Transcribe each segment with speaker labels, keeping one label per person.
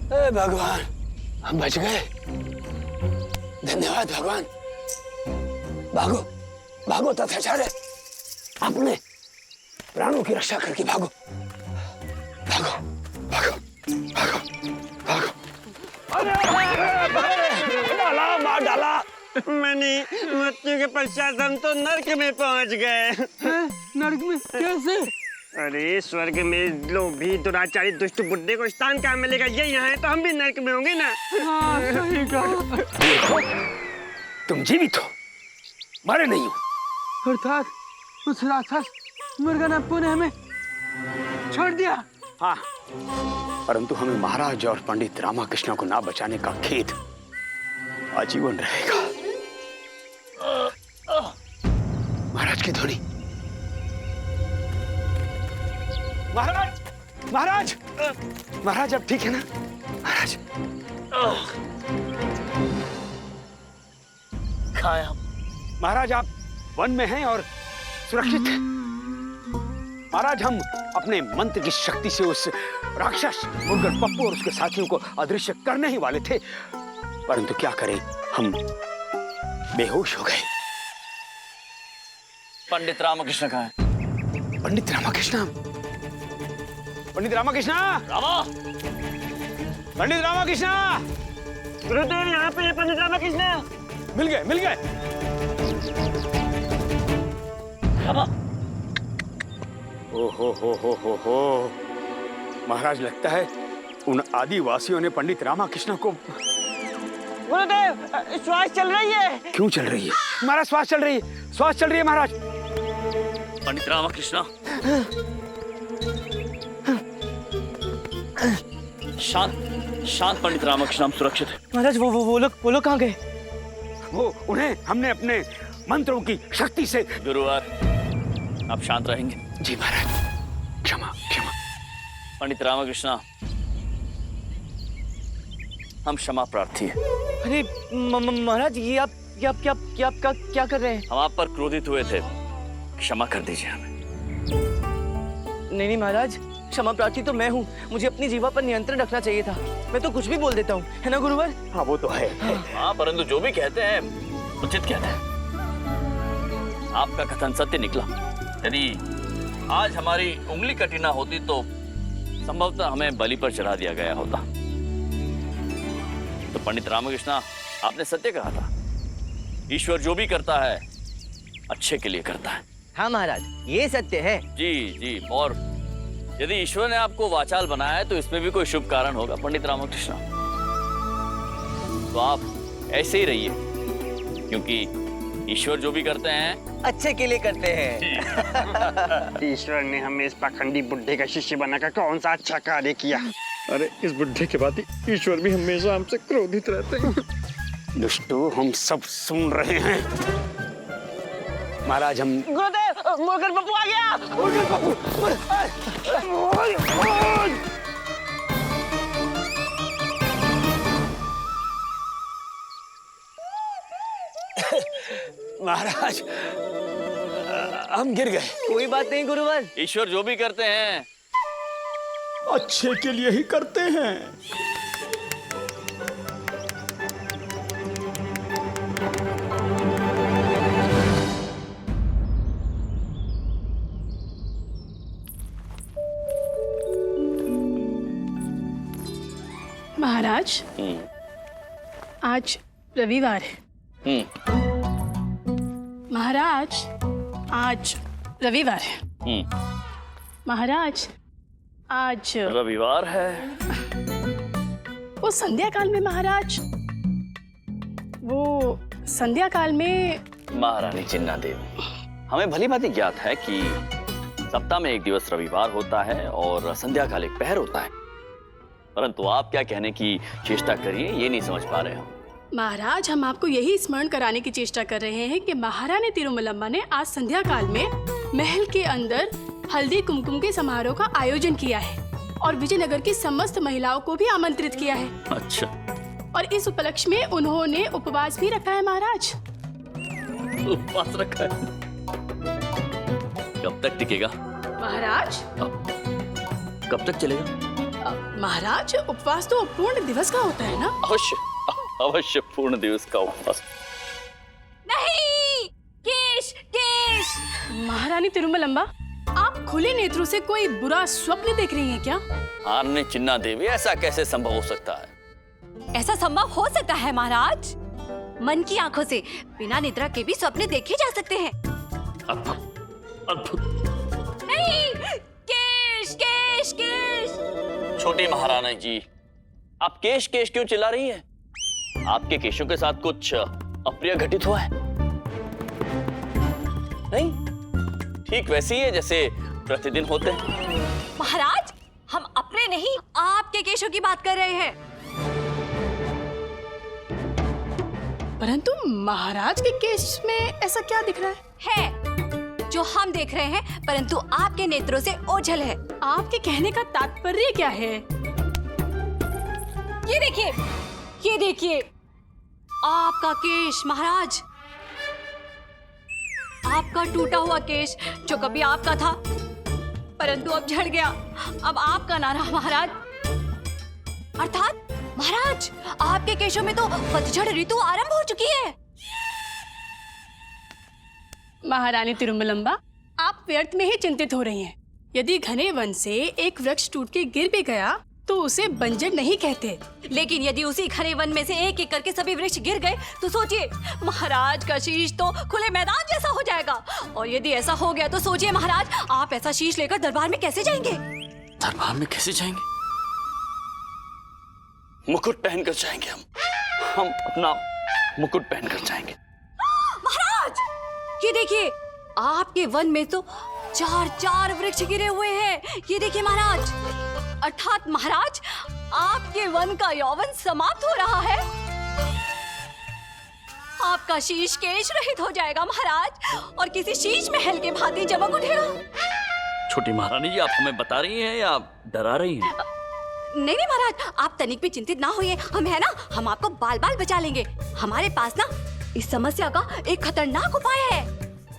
Speaker 1: भगवान, हम बच गए। धन्यवाद भगवान। भागो भागो तथाचार्य, अपने प्राणों की रक्षा करके भागो भागो भागो भागो भागो। डाला मार डाला।
Speaker 2: मैंने मृत्यु के पश्चात हम तो नर्क में पहुंच गए।
Speaker 3: नर्क में कैसे?
Speaker 2: अरे स्वर्ग में लोभी दुराचारी दुष्ट बुड्ढे को स्थान कहाँ मिलेगा? ये यहाँ है तो हम भी नर्क में होंगे ना।
Speaker 3: हाँ सही कहा।
Speaker 1: देखो, तुम जीवित हो, मरे नहीं हो।
Speaker 3: अर्थात उस राक्षस मृगनप्पु ने हमें छोड़ दिया।
Speaker 1: हाँ, परंतु हमें महाराज और पंडित रामाकृष्ण को ना बचाने का खेद आजीवन रहेगा। महाराज की ध्वनि। महाराज, महाराज, महाराज अब ठीक है ना? महाराज
Speaker 4: खाया।
Speaker 1: महाराज आप वन में हैं और सुरक्षित हैं। महाराज हम अपने मंत्र की शक्ति से उस राक्षस मुर्गन पप्पू और उसके साथियों को अदृश्य करने ही वाले थे, परंतु क्या करें, हम बेहोश हो गए।
Speaker 4: पंडित रामकृष्ण कहाँ है?
Speaker 1: पंडित रामाकृष्ण, पंडित रामाकृष्ण,
Speaker 4: रामा,
Speaker 1: पंडित रामाकृष्ण,
Speaker 2: गुरुदेव यहाँ पे पंडित रामकृष्ण।
Speaker 1: मिल गए, मिल गए।
Speaker 4: रामा,
Speaker 1: ओ हो। महाराज लगता है उन आदिवासियों ने पंडित रामाकृष्ण को।
Speaker 2: गुरुदेव श्वास चल रही है।
Speaker 1: क्यों चल रही है? महाराज श्वास चल रही है, श्वास चल रही है महाराज।
Speaker 4: पंडित रामकृष्ण, शांत शांत पंडित रामकृष्ण, हम सुरक्षित हैं।
Speaker 3: महाराज वो लोग कहाँ गए?
Speaker 1: वो उन्हें हमने अपने मंत्रों की शक्ति से।
Speaker 4: गुरुवार, आप शांत रहेंगे?
Speaker 1: जी महाराज, क्षमा क्षमा।
Speaker 4: पंडित रामकृष्ण, हम क्षमा प्रार्थी हैं।
Speaker 3: अरे महाराज ये आप क्या कर रहे हैं?
Speaker 4: हम आप पर क्रोधित हुए थे, क्षमा कर दीजिए हमें।
Speaker 3: नहीं महाराज, क्षमा प्रार्थी तो मैं हूँ। मुझे अपनी जीवा पर नियंत्रण रखना चाहिए था। मैं तो कुछ भी बोल देता हूँ, है ना गुरुवर?
Speaker 1: हाँ वो तो है।
Speaker 4: हाँ, परंतु जो भी कहते हैं उचित कहते हैं। आपका कथन सत्य निकला। यदि आज हमारी उंगली कटी ना होती तो संभवतः हमें बलि पर चढ़ा दिया गया होता। तो पंडित रामकृष्ण, आपने सत्य कहा था। ईश्वर जो भी करता है अच्छे के लिए करता है।
Speaker 3: हाँ महाराज, ये सत्य है।
Speaker 4: जी जी, और यदि ईश्वर ने आपको वाचाल बनाया है तो इसमें भी कोई शुभ कारण होगा पंडित रामकृष्ण। तो आप ऐसे ही रहिए, क्योंकि ईश्वर जो भी करते हैं
Speaker 3: अच्छे के लिए करते हैं।
Speaker 2: ईश्वर ने हमें इस पाखंडी बुड्ढे का शिष्य बनाकर कौन सा अच्छा कार्य किया?
Speaker 5: अरे इस बुड्ढे के बाद ईश्वर भी हमेशा हमसे क्रोधित रहते हैं।
Speaker 1: दुष्टो, हम सब सुन रहे हैं। महाराज हम।
Speaker 2: गुरुदेव मुर्गन पप्पू आ गया।
Speaker 1: महाराज हम गिर गए।
Speaker 3: कोई बात नहीं गुरुवर,
Speaker 4: ईश्वर जो भी करते हैं
Speaker 5: अच्छे के लिए ही करते हैं।
Speaker 6: महाराज, आज रविवार है। महाराज, आज रविवार है। महाराज, आज
Speaker 4: रविवार है।
Speaker 6: वो संध्या काल में महाराज, वो संध्या काल में
Speaker 4: महारानी चिन्ना देवी, हमें भली भांति ज्ञात है कि सप्ताह में एक दिवस रविवार होता है और संध्या काल एक पहर होता है, परंतु आप क्या कहने की चेष्टा करिए ये नहीं समझ पा रहे हो।
Speaker 6: महाराज, हम आपको यही स्मरण कराने की चेष्टा कर रहे हैं कि महारानी तिरुमलम्मा ने आज संध्या काल में महल के अंदर हल्दी कुमकुम के समारोह का आयोजन किया है और विजयनगर की समस्त महिलाओं को भी आमंत्रित किया है।
Speaker 4: अच्छा,
Speaker 6: और इस उपलक्ष्य में उन्होंने उपवास भी रखा है महाराज।
Speaker 4: उपवास रखा है? कब तक टिकेगा
Speaker 6: महाराज?
Speaker 4: कब तक चलेगा?
Speaker 6: महाराज, उपवास तो पूर्ण दिवस का होता है ना?
Speaker 4: अवश्य अवश्य पूर्ण दिवस का उपवास।
Speaker 7: नहीं, केश केश।
Speaker 6: महारानी तिरुमलम्बा, आप खुले नेत्रों से कोई बुरा स्वप्न देख रही हैं क्या?
Speaker 4: आर्य चिन्ना देवी, ऐसा कैसे संभव हो सकता है?
Speaker 7: ऐसा संभव हो सकता है महाराज। मन की आंखों से बिना निद्रा के भी सपने देखे जा सकते हैं।
Speaker 4: अद्भुत अद्भुत।
Speaker 7: नहीं, केश केश केश।
Speaker 4: छोटी महारानी जी, आप केश केश क्यों चिल्ला रही हैं? आपके केशों के साथ कुछ अप्रिय घटित हुआ है? नहीं, ठीक वैसे ही है जैसे प्रतिदिन होते हैं।
Speaker 7: महाराज, हम अपने नहीं आपके केशों की बात कर रहे हैं।
Speaker 6: परंतु महाराज के केश में ऐसा क्या दिख रहा
Speaker 7: है जो हम देख रहे हैं, परंतु आपके नेत्रों से ओझल है।
Speaker 6: आपके कहने का तात्पर्य क्या है?
Speaker 7: ये देखिए, ये देखिए, आपका केश महाराज, आपका टूटा हुआ केश जो कभी आपका था परंतु अब झड़ गया, अब आपका ना रहा महाराज। अर्थात महाराज, आपके केशों में तो पतझड़ ऋतु आरंभ हो चुकी है।
Speaker 6: महारानी तिरुमलम्बा, आप व्यर्थ में ही चिंतित हो रही हैं। यदि घने वन से एक वृक्ष टूट के गिर भी गया तो उसे बंजर नहीं कहते।
Speaker 7: लेकिन यदि उसी घने वन में से एक एक करके सभी वृक्ष गिर गए तो सोचिए, महाराज का शीश तो खुले मैदान जैसा हो जाएगा। और यदि ऐसा हो गया तो सोचिए महाराज, आप ऐसा शीश लेकर दरबार में कैसे जाएंगे?
Speaker 4: दरबार में कैसे जाएंगे? मुकुट पहनकर जाएंगे हम अपना मुकुट पहनकर जाएंगे।
Speaker 7: महाराज, ये देखिए, आपके वन में तो 4 वृक्ष गिरे हुए हैं। ये देखिए महाराज, अर्थात महाराज, आपके वन का यौवन समाप्त हो रहा है। आपका शीश केश रहित हो जाएगा महाराज, और किसी शीश महल के भांति चमक उठेगा।
Speaker 4: छोटी महारानी जी, आप हमें बता रही हैं या डरा रही हैं?
Speaker 7: नहीं नहीं महाराज, आप तनिक भी चिंतित ना होइए। हम है ना, हम आपको बाल बाल बचा लेंगे। हमारे पास ना इस समस्या का एक खतरनाक उपाय है।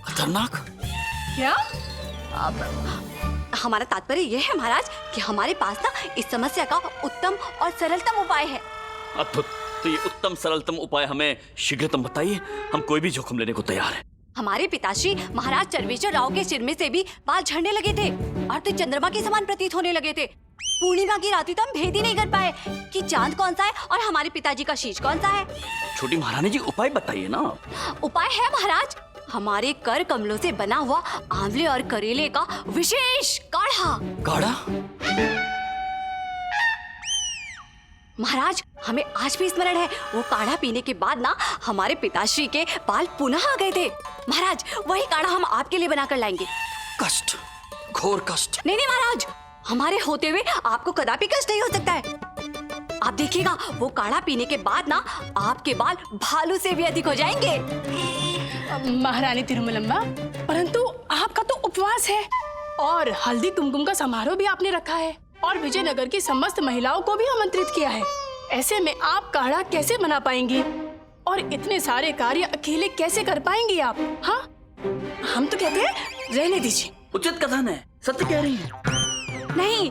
Speaker 4: खतरनाक?
Speaker 6: क्या?
Speaker 7: हमारा तात्पर्य यह है महाराज कि हमारे पास ना इस समस्या का उत्तम और सरलतम उपाय है।
Speaker 4: अद्भुत। तो ये उत्तम सरलतम उपाय हमें शीघ्रतम बताइए, हम कोई भी जोखिम लेने को तैयार हैं।
Speaker 7: हमारे पिताश्री महाराज चरवेश्वर राव के सिर में से भी बाल झड़ने लगे थे, अर्ध चंद्रमा के समान प्रतीत होने लगे थे। पूर्णिमा की रात्रि तो हम भेद ही नहीं कर पाए कि चांद कौन सा है और हमारे पिताजी का शीश कौन सा है।
Speaker 4: छोटी महारानी जी, उपाय बताइए ना।
Speaker 7: उपाय है महाराज, हमारे कर कमलों से बना हुआ आंवले और करेले का विशेष काढ़ा।
Speaker 4: काढ़ा?
Speaker 7: महाराज, हमें आज भी स्मरण है, वो काढ़ा पीने के बाद ना हमारे पिताश्री के बाल पुनः आ गए थे। महाराज, वही काढ़ा हम आपके लिए बनाकर लाएंगे।
Speaker 4: कष्ट, घोर कष्ट।
Speaker 7: नहीं नहीं महाराज, हमारे होते हुए आपको कदापि कष्ट नहीं हो सकता है। आप देखिएगा, वो काढ़ा पीने के बाद ना आपके बाल भालू से भी अधिक हो जाएंगे।
Speaker 6: महारानी तिरुमलम्बा, परंतु आपका तो उपवास है और हल्दी कुमकुम का समारोह भी आपने रखा है और विजयनगर की समस्त महिलाओं को भी आमंत्रित किया है। ऐसे में आप काढ़ा कैसे बना पाएंगी और इतने सारे कार्य अकेले कैसे कर पाएंगी आप? हाँ, हम तो कहते हैं रहने दीजिए।
Speaker 4: उचित कथन है, सत्य कह रही हैं।
Speaker 7: नहीं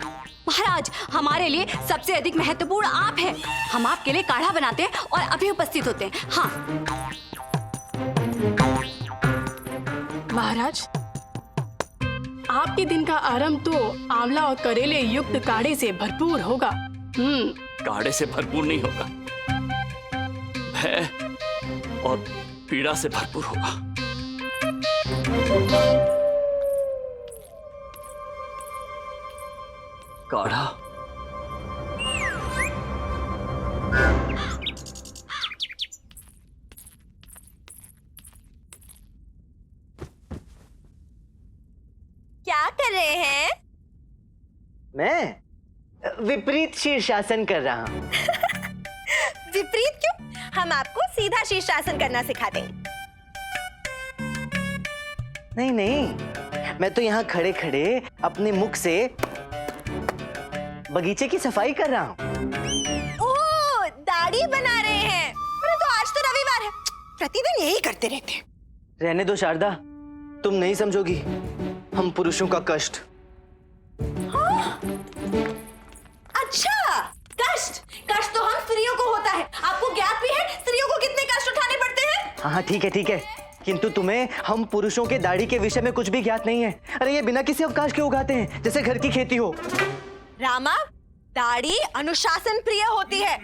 Speaker 7: महाराज, हमारे लिए सबसे अधिक महत्वपूर्ण आप हैं। हम आपके लिए काढ़ा बनाते हैं और अभी उपस्थित होते हैं। हाँ
Speaker 6: महाराज, आपके दिन का आरंभ तो आंवला और करेले युक्त काढ़े से भरपूर होगा।
Speaker 4: काढ़े से भरपूर नहीं होगा, भय और पीड़ा से भरपूर होगा। काढ़ा?
Speaker 7: क्या कर रहे हैं?
Speaker 3: मैं विपरीत शीर्षासन कर रहा हूँ।
Speaker 8: विपरीत क्यों? हम आपको सीधा शीर्षासन करना सिखा देंगे।
Speaker 3: नहीं नहीं, मैं तो यहाँ खड़े खड़े अपने मुख से बगीचे की सफाई कर रहा हूँ।
Speaker 8: ओह, दाढ़ी बना रहे हैं। अरे तो आज तो रविवार है, प्रतिदिन यही करते रहते हैं।
Speaker 3: रहने दो शारदा, तुम नहीं समझोगी हम पुरुषों का कष्ट।
Speaker 8: हाँ? अच्छा,
Speaker 3: हाँ ठीक है ठीक है, किंतु तुम्हें हम पुरुषों के दाढ़ी के विषय में कुछ भी ज्ञात नहीं है। अरे ये बिना किसी अवकाश के उगाते हैं, जैसे घर की खेती हो।
Speaker 8: रामा, दाढ़ी अनुशासन प्रिय होती है,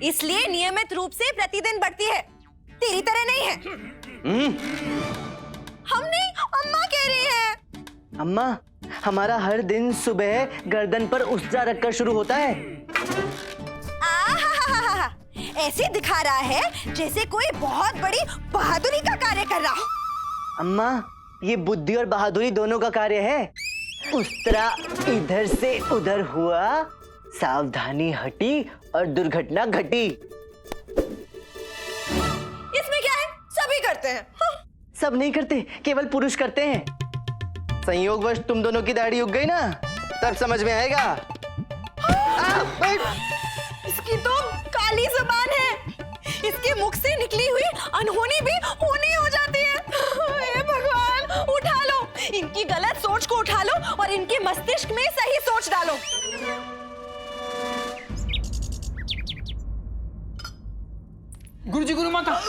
Speaker 8: इसलिए नियमित रूप से प्रतिदिन बढ़ती है, तेरी तरह नहीं है। हम नहीं, अम्मा कह रही है।
Speaker 3: अम्मा, हमारा हर दिन सुबह गर्दन पर उसजा रखकर शुरू होता है।
Speaker 8: आहाहाहा, ऐसे दिखा रहा है जैसे कोई बहुत बड़ी बहादुरी का कार्य कर रहा हो।
Speaker 3: अम्मा, ये बुद्धि और बहादुरी दोनों का कार्य है। उस्तरा इधर से उधर हुआ, सावधानी हटी और दुर्घटना घटी।
Speaker 8: इसमें क्या है, सभी करते हैं। हाँ।
Speaker 3: सब नहीं करते, केवल पुरुष करते हैं। संयोगवश तुम दोनों की दाढ़ी उग गई ना, तब समझ में आएगा।
Speaker 8: इसकी तो काली जुबान है, इसके मुख से निकली हुई अनहोनी भी होनी हो जाती है। हे भगवान, उठा लो इनकी गलत सोच को, उठा लो और इनके मस्तिष्क में सही सोच डालो।
Speaker 1: गुरुजी, गुरु माता।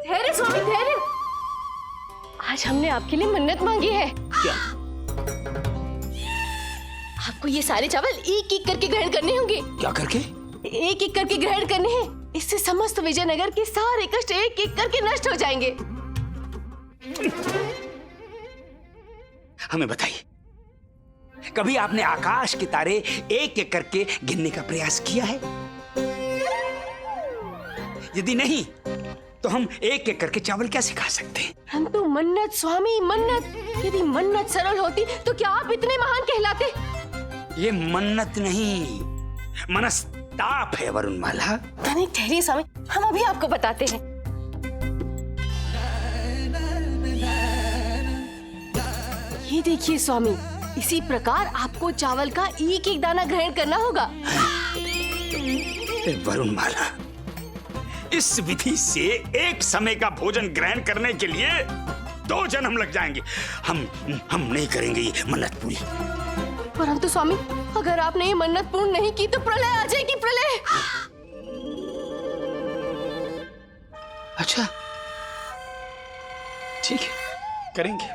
Speaker 7: धैर्य स्वामी, धैर्य। आज हमने आपके लिए मन्नत मांगी है।
Speaker 4: क्या?
Speaker 7: आपको ये सारे चावल एक एक करके ग्रहण करने होंगे।
Speaker 1: क्या करके?
Speaker 7: एक एक करके ग्रहण करने हैं। इससे समस्त विजयनगर के सारे कष्ट एक एक करके नष्ट हो जाएंगे।
Speaker 1: हमें बताइए, कभी आपने आकाश के तारे एक एक करके गिनने का प्रयास किया है? यदि नहीं, तो हम एक एक करके चावल कैसे खा सकते हैं?
Speaker 7: हम तो मन्नत स्वामी, मन्नत। यदि मन्नत सरल होती तो क्या आप इतने महान कहलाते?
Speaker 1: ये मन्नत नहीं, मनस्ताप है वरुणमाला।
Speaker 7: तनिक ठहरिए स्वामी, हम अभी आपको बताते हैं। ये देखिए स्वामी, इसी प्रकार आपको चावल का एक एक दाना ग्रहण करना होगा।
Speaker 1: वरुणमाला, इस विधि से एक समय का भोजन ग्रहण करने के लिए 2 जन्म लग जाएंगे। हम नहीं करेंगे ये मन्नत पूरी।
Speaker 7: परंतु स्वामी, अगर आपने ये मन्नत पूर्ण नहीं की तो प्रलय आ जाएगी, प्रलय।
Speaker 1: अच्छा, ठीक है, करेंगे।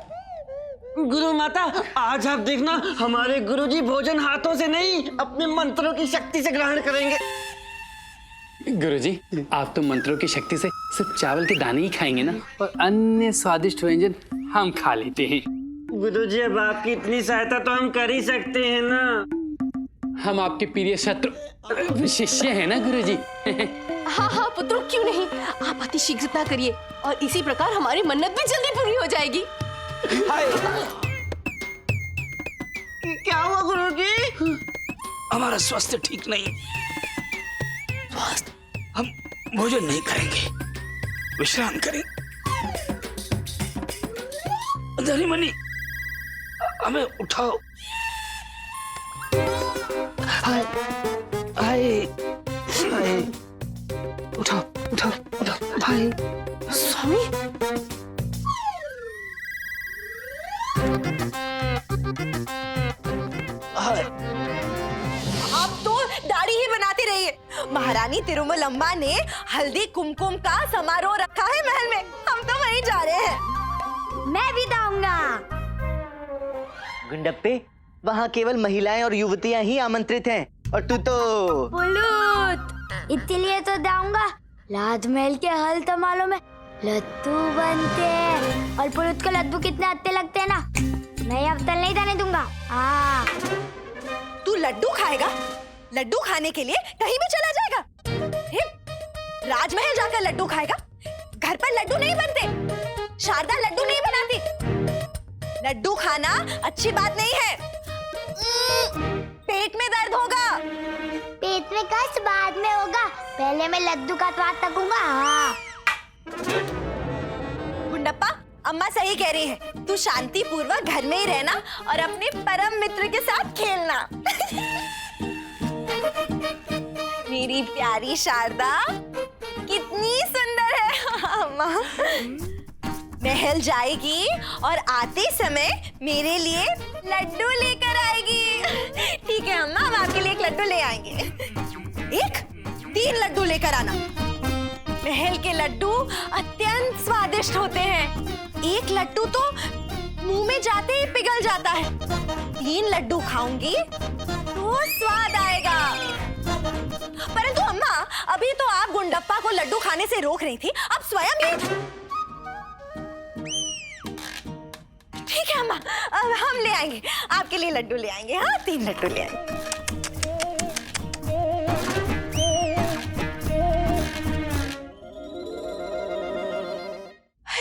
Speaker 2: गुरु माता, आज आप देखना, हमारे गुरुजी भोजन हाथों से नहीं, अपने मंत्रों की शक्ति से ग्रहण करेंगे।
Speaker 5: गुरुजी, आप तो मंत्रों की शक्ति से सिर्फ चावल के दाने ही खाएंगे ना, और अन्य स्वादिष्ट व्यंजन हम खा लेते हैं।
Speaker 2: गुरुजी, अब आपकी इतनी सहायता तो हम कर ही सकते हैं ना।
Speaker 5: हम आपके प्रिय शत्रु शिष्य हैं ना गुरुजी।
Speaker 7: हाँ हाँ पुत्रों, क्यों नहीं। आप अति शीघ्रता करिए और इसी प्रकार हमारी मन्नत भी जल्दी पूरी हो जाएगी।
Speaker 2: क्या हुआ गुरुजी?
Speaker 1: हमारा स्वास्थ्य ठीक नहीं, हम भोजन नहीं करेंगे, विश्राम करें। धनीमणि, हमें उठाओ। हाय हाय हाय, उठाओ उठाओ उठाओ भाई।
Speaker 7: स्वामी,
Speaker 8: आप तो दाढ़ी ही बनाते रहिए। महारानी तिरुमलम्बा ने हल्दी कुमकुम का समारोह रखा है महल में, हम तो वहीं जा रहे हैं। मैं भी जाऊंगा।
Speaker 3: गुंडप्पे, वहाँ केवल महिलाएं और युवतियां ही आमंत्रित हैं, और तू तो
Speaker 9: पुलूत, इसलिए तो जाऊंगा। राजमहल के हल तमालों में लड्डू बनते हैं, और पुलूत को लड्डू कितने अच्छे लगते हैं ना, मैं अब तक नहीं जाने दूंगा। हाँ,
Speaker 8: तू लड्डू खाएगा? लड्डू खाने के लिए कहीं भी चला जाएगा? राजमहल जाकर लड्डू खाएगा? घर पर लड्डू नहीं बनते, शारदा लड्डू नहीं बनाती। लड्डू खाना अच्छी बात नहीं है, पेट में दर्द होगा।
Speaker 9: पेट में कष्ट बाद में होगा, पहले मैं लड्डू का स्वाद तकूंगा। हाँ।
Speaker 8: गुंडप्पा, अम्मा सही कह रही है, तू शांति पूर्वक घर में ही रहना और अपने परम मित्र के साथ खेलना। मेरी प्यारी शारदा कितनी सुंदर है अम्मा। महल जाएगी और आते समय मेरे लिए लड्डू लेकर आएगी। ठीक है अम्मा, हम आपके लिए एक लड्डू ले आएंगे। 3 लड्डू लेकर आना। महल के लड्डू अत्यंत स्वादिष्ट होते हैं। एक लड्डू तो मुंह में जाते ही पिघल जाता है। 3 लड्डू खाऊंगी तो स्वाद आएगा। परंतु अम्मा, अभी तो आप गुंडप्पा को लड्डू खाने से रोक रही थी, अब स्वयं ही। ठीक है अम्मा, अब हम ले आएंगे आपके लिए लड्डू ले आएंगे। हाँ, 3 लड्डू ले आएंगे।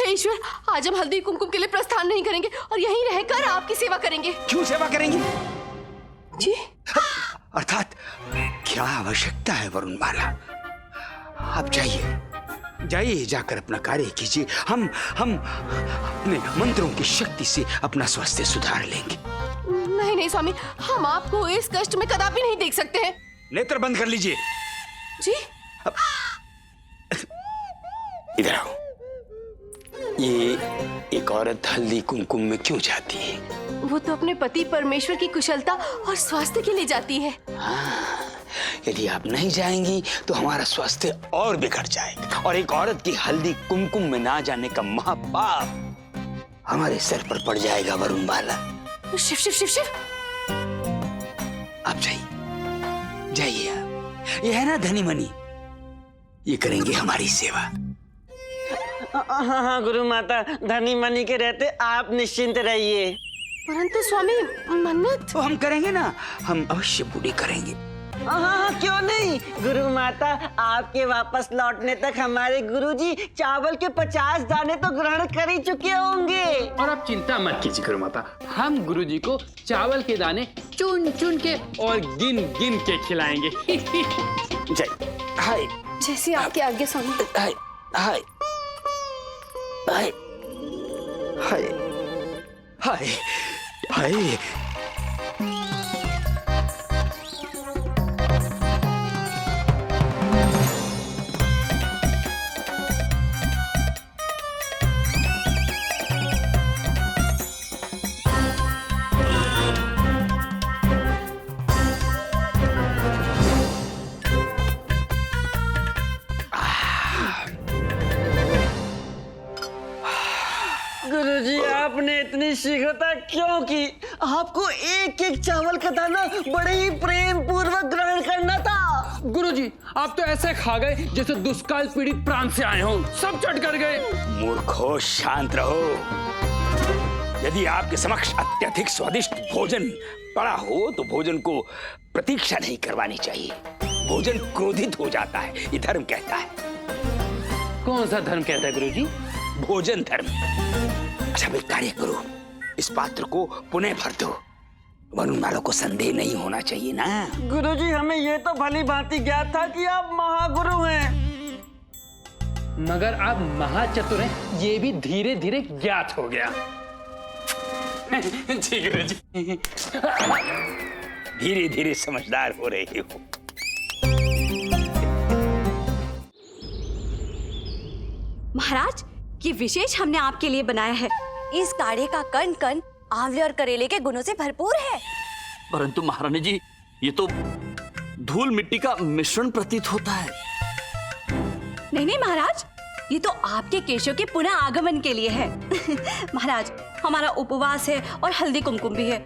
Speaker 6: ईश्वर, आज हम हल्दी कुमकुम के लिए प्रस्थान नहीं करेंगे और यहीं रहकर आपकी सेवा करेंगे।
Speaker 1: क्यों सेवा करेंगे
Speaker 6: जी?
Speaker 1: अर्थात क्या आवश्यकता है वरुणमाला? आप जाइए, जाकर अपना कार्य कीजिए। हम अपने मंत्रों की शक्ति से अपना स्वास्थ्य सुधार लेंगे।
Speaker 6: नहीं स्वामी, हम आपको इस कष्ट में कदापि नहीं देख सकते हैं।
Speaker 1: नेत्र बंद कर लीजिए।
Speaker 6: जी?
Speaker 1: इधर आओ। ये एक औरत हल्दी कुमकुम में क्यों जाती है?
Speaker 6: वो तो अपने पति परमेश्वर की कुशलता और स्वास्थ्य के लिए जाती है।
Speaker 1: हाँ, यदि आप नहीं जाएंगी तो हमारा स्वास्थ्य और बिगड़ जाएगा और एक औरत की हल्दी कुमकुम में ना जाने का महापाप हमारे सर पर पड़ जाएगा वरुणमाला।
Speaker 6: शिव शिव शिव शिव।
Speaker 1: आप जाइए आप। ये है ना धनी मनी, ये करेंगे हमारी सेवा।
Speaker 2: हाँ गुरु माता, धनी मनी के रहते आप निश्चिंत रहिए।
Speaker 6: परंतु स्वामी, मन्नत
Speaker 1: तो हम करेंगे ना, हम अवश्य पूरी करेंगे।
Speaker 2: हाँ, क्यों नहीं गुरु माता, आपके वापस लौटने तक हमारे गुरुजी चावल के 50 दाने तो ग्रहण कर ही चुके होंगे।
Speaker 5: और आप चिंता मत कीजिए गुरु माता, हम गुरुजी को चावल के दाने चुन चुन के और गिन गिन के खिलाएंगे।
Speaker 1: जय हाय।
Speaker 6: जैसी आपकी आज्ञा स्वामी।
Speaker 1: हाय हाय हाय हाय हाय हाय।
Speaker 2: गुरुजी, आपने इतनी शीघ्रता क्यों की? आपको एक एक चावल का दाना बड़े ही प्रेम पूर्वक ग्रहण करना था।
Speaker 5: गुरुजी, आप तो ऐसे खा गए जैसे दुष्काल पीड़ित प्राण से आए हों, सब चट कर गए।
Speaker 1: मूर्खो, शांत रहो। यदि आपके समक्ष अत्यधिक स्वादिष्ट भोजन पड़ा हो तो भोजन को प्रतीक्षा नहीं करवानी चाहिए। भोजन क्रोधित हो जाता है, ये धर्म कहता है।
Speaker 5: कौन सा धर्म कहता है गुरुजी?
Speaker 1: भोजन धर्म। अच्छा, एक कार्य करो, इस पात्र को पुनः भर दो। वरुणमाला को संदेह नहीं होना चाहिए ना।
Speaker 2: गुरुजी, हमें ये तो भली भांति ज्ञात था कि आप महागुरु हैं,
Speaker 5: मगर आप महाचतुर हैं, ये भी धीरे धीरे ज्ञात हो गया। जी गुरुजी।
Speaker 1: धीरे धीरे समझदार हो रहे हो।
Speaker 7: महाराज, ये विशेष हमने आपके लिए बनाया है। इस काढ़े का कण कण आंवले और करेले के गुणों से भरपूर है।
Speaker 4: परंतु महारानी जी, ये तो धूल मिट्टी का मिश्रण प्रतीत होता है।
Speaker 7: नहीं नहीं महाराज, ये तो आपके केशों के पुनः आगमन के लिए है। महाराज, हमारा उपवास है और हल्दी कुमकुम भी है,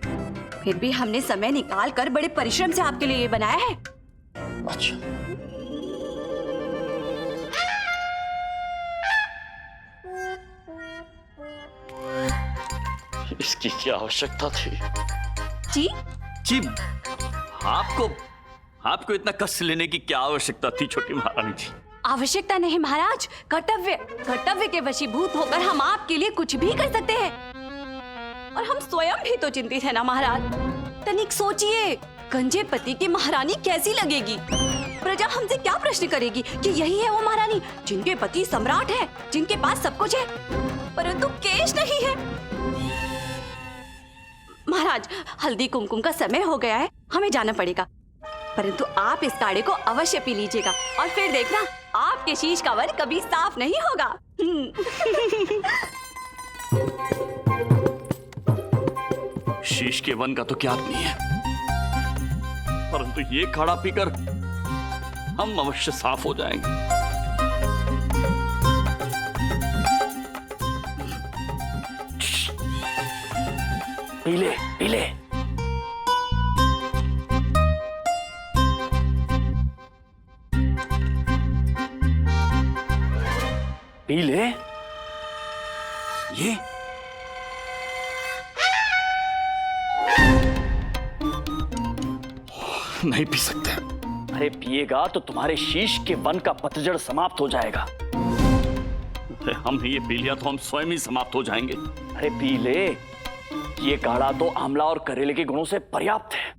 Speaker 7: फिर भी हमने समय निकाल कर बड़े परिश्रम से आपके लिए ये बनाया है।
Speaker 4: अच्छा, इसकी क्या आवश्यकता थी?
Speaker 7: जी
Speaker 4: जी, आपको इतना कष्ट लेने की क्या आवश्यकता थी छोटी महारानी जी?
Speaker 7: आवश्यकता नहीं महाराज, कर्तव्य के वशीभूत होकर हम आपके लिए कुछ भी कर सकते हैं। और हम स्वयं भी तो चिंतित है ना महाराज। तनिक सोचिए, गंजे पति की महारानी कैसी लगेगी? प्रजा हमसे क्या प्रश्न करेगी कि यही है वो महारानी जिनके पति सम्राट है, जिनके पास सब कुछ है, परंतु केश नहीं है। महाराज, हल्दी कुमकुम का समय हो गया है, हमें जाना पड़ेगा। परंतु आप इस काढ़े को अवश्य पी लीजिएगा और फिर देखना आपके शीश का वन कभी साफ नहीं होगा।
Speaker 4: शीश के वन का तो क्या नहीं है, परंतु ये काढ़ा पीकर हम अवश्य साफ हो जाएंगे। पी ले, पी ले। पी ले। ये नहीं पी सकते। अरे पिएगा तो तुम्हारे शीश के वन का पतझड़ समाप्त हो जाएगा। अरे हमने ये पी लिया तो हम स्वयं ही समाप्त हो जाएंगे। अरे पी ले, ये काढ़ा तो आंवला और करेले के गुणों से पर्याप्त है।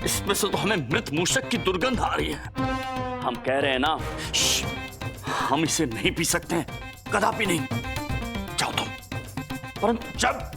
Speaker 4: इसमें से तो हमें मृत मूषक की दुर्गंध आ रही है। हम कह रहे हैं ना, हम इसे नहीं पी सकते, कदापि नहीं। जाओ तुम। परंतु जब